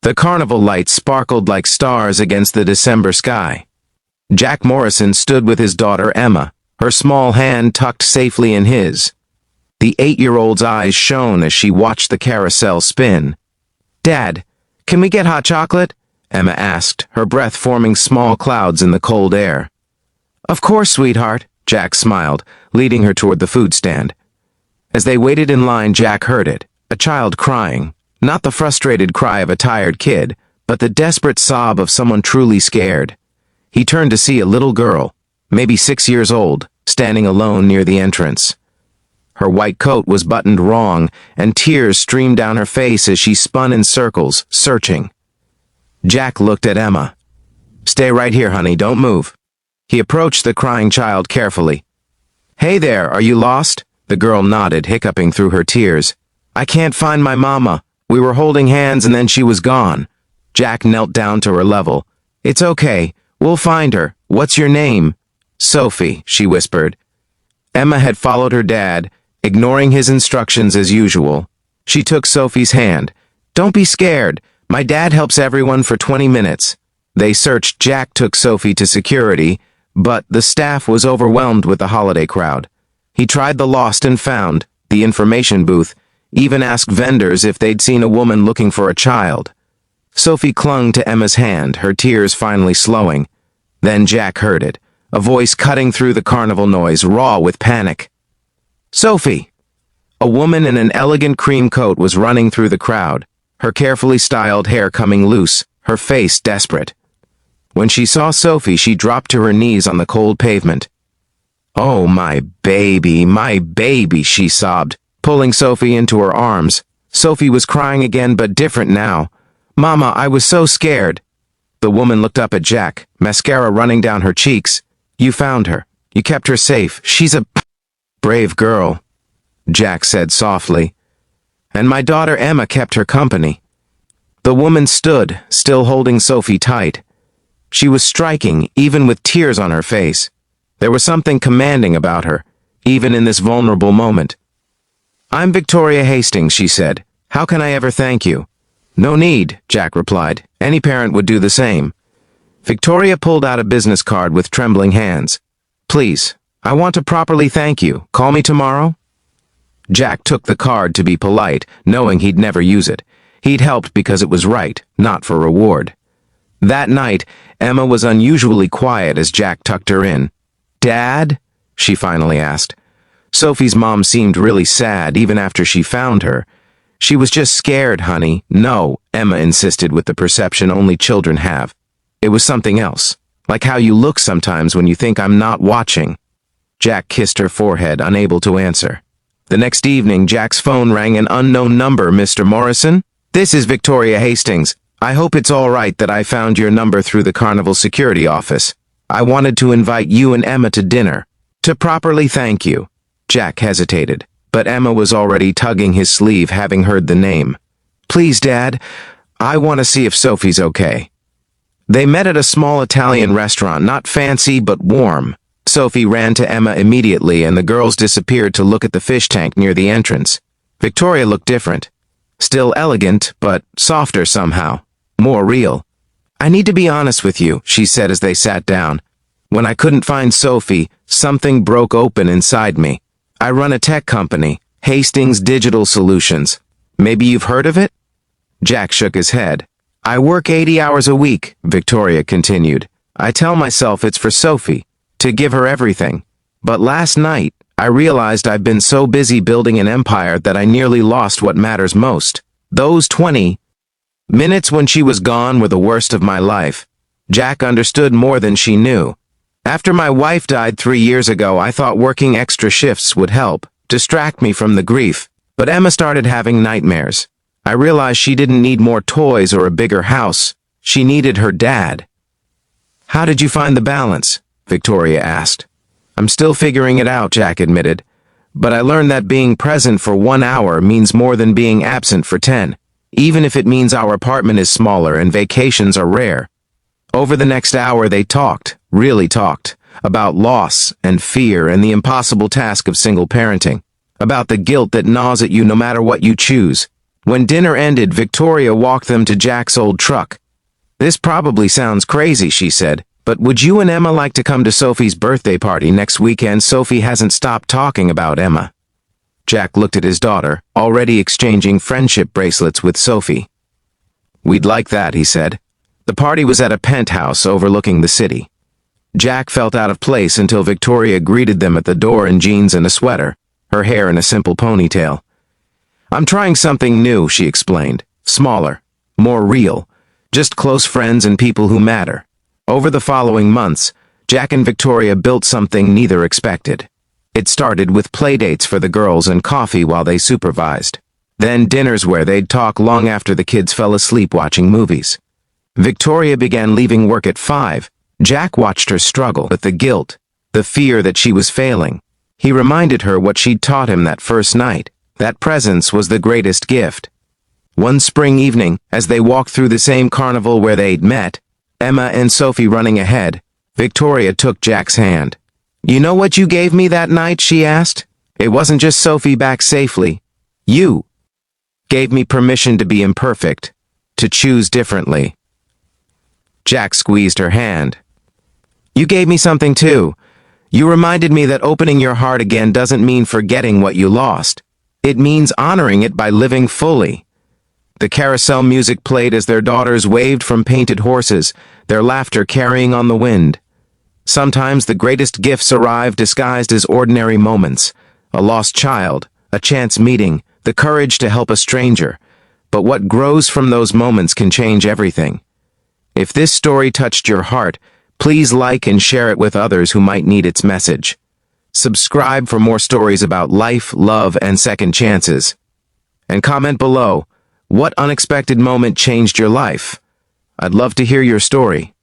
The carnival lights sparkled like stars against the December sky. Jack Morrison stood with his daughter Emma, her small hand tucked safely in his. The 8-year-old's eyes shone as she watched the carousel spin. "Dad, can we get hot chocolate?" Emma asked, her breath forming small clouds in the cold air. "Of course, sweetheart," Jack smiled, leading her toward the food stand. As they waited in line, Jack heard it, a child crying, not the frustrated cry of a tired kid, but the desperate sob of someone truly scared. He turned to see a little girl, maybe 6 years old, standing alone near the entrance. Her white coat was buttoned wrong, and tears streamed down her face as she spun in circles, searching. Jack looked at Emma. "Stay right here, honey, don't move." He approached the crying child carefully. "Hey there, are you lost?" The girl nodded, hiccuping through her tears. "I can't find my mama. We were holding hands and then she was gone." Jack knelt down to her level. "It's okay. We'll find her. What's your name?" "Sophie," she whispered. Emma had followed her dad, ignoring his instructions as usual. She took Sophie's hand. "Don't be scared. My dad helps everyone for 20 minutes. They searched. Jack took Sophie to security, but the staff was overwhelmed with the holiday crowd. He tried the lost and found, the information booth, even asked vendors if they'd seen a woman looking for a child. Sophie clung to Emma's hand, her tears finally slowing. Then Jack heard it, a voice cutting through the carnival noise, raw with panic. "Sophie!" A woman in an elegant cream coat was running through the crowd, her carefully styled hair coming loose, her face desperate. When she saw Sophie, she dropped to her knees on the cold pavement. "Oh, my baby," she sobbed, pulling Sophie into her arms. Sophie was crying again, but different now. "Mama, I was so scared." The woman looked up at Jack, mascara running down her cheeks. "You found her. You kept her safe. She's a brave girl," Jack said softly. "And my daughter Emma kept her company." The woman stood, still holding Sophie tight. She was striking, even with tears on her face. There was something commanding about her, even in this vulnerable moment. "I'm Victoria Hastings," she said. "How can I ever thank you?" "No need," Jack replied. "Any parent would do the same." Victoria pulled out a business card with trembling hands. "Please, I want to properly thank you. Call me tomorrow?" Jack took the card to be polite, knowing he'd never use it. He'd helped because it was right, not for reward. That night, Emma was unusually quiet as Jack tucked her in. "Dad?" she finally asked. Sophie's mom seemed really sad even after she found her. "She was just scared, honey." "No," Emma insisted with the perception only children have. "It was something else, like how you look sometimes when you think I'm not watching." Jack kissed her forehead, unable to answer. The next evening, Jack's phone rang, an unknown number. "Mr. Morrison? This is Victoria Hastings. I hope it's all right that I found your number through the carnival security office. I wanted to invite you and Emma to dinner. To properly thank you." Jack hesitated, but Emma was already tugging his sleeve, having heard the name. "Please, Dad, I want to see if Sophie's okay." They met at a small Italian restaurant, not fancy but warm. Sophie ran to Emma immediately, and the girls disappeared to look at the fish tank near the entrance. Victoria looked different. Still elegant, but softer somehow. More real. "I need to be honest with you," she said as they sat down. "When I couldn't find Sophie, something broke open inside me. I run a tech company, Hastings Digital Solutions. Maybe you've heard of it?" Jack shook his head. "I work 80 hours a week," Victoria continued. "I tell myself it's for Sophie, to give her everything. But last night, I realized I've been so busy building an empire that I nearly lost what matters most. Those 20 minutes when she was gone were the worst of my life." Jack understood more than she knew. "After my wife died 3 years ago, I thought working extra shifts would help, distract me from the grief. But Emma started having nightmares. I realized she didn't need more toys or a bigger house. She needed her dad." "How did you find the balance?" Victoria asked. "I'm still figuring it out," Jack admitted. "But I learned that being present for 1 hour means more than being absent for 10, even if it means our apartment is smaller and vacations are rare." Over the next hour they talked, really talked, about loss and fear and the impossible task of single parenting, about the guilt that gnaws at you no matter what you choose, When dinner ended, Victoria walked them to Jack's old truck. "This probably sounds crazy," she said, "but would you and Emma like to come to Sophie's birthday party next weekend? Sophie hasn't stopped talking about Emma." Jack looked at his daughter, already exchanging friendship bracelets with Sophie. "We'd like that," he said. The party was at a penthouse overlooking the city. Jack felt out of place until Victoria greeted them at the door in jeans and a sweater, her hair in a simple ponytail. "I'm trying something new," she explained. "Smaller, more real. Just close friends and people who matter." Over the following months, Jack and Victoria built something neither expected. It started with playdates for the girls and coffee while they supervised. Then dinners where they'd talk long after the kids fell asleep watching movies. Victoria began leaving work at 5. Jack watched her struggle with the guilt, the fear that she was failing. He reminded her what she'd taught him that first night. That presence was the greatest gift. One spring evening, as they walked through the same carnival where they'd met, Emma and Sophie running ahead, Victoria took Jack's hand. "You know what you gave me that night?" she asked. "It wasn't just Sophie back safely. You gave me permission to be imperfect, to choose differently." Jack squeezed her hand. "You gave me something too. You reminded me that opening your heart again doesn't mean forgetting what you lost. It means honoring it by living fully." The carousel music played as their daughters waved from painted horses, their laughter carrying on the wind. Sometimes the greatest gifts arrive disguised as ordinary moments. A lost child, a chance meeting, the courage to help a stranger. But what grows from those moments can change everything. If this story touched your heart, please like and share it with others who might need its message. Subscribe for more stories about life, love, and second chances. And comment below, what unexpected moment changed your life? I'd love to hear your story.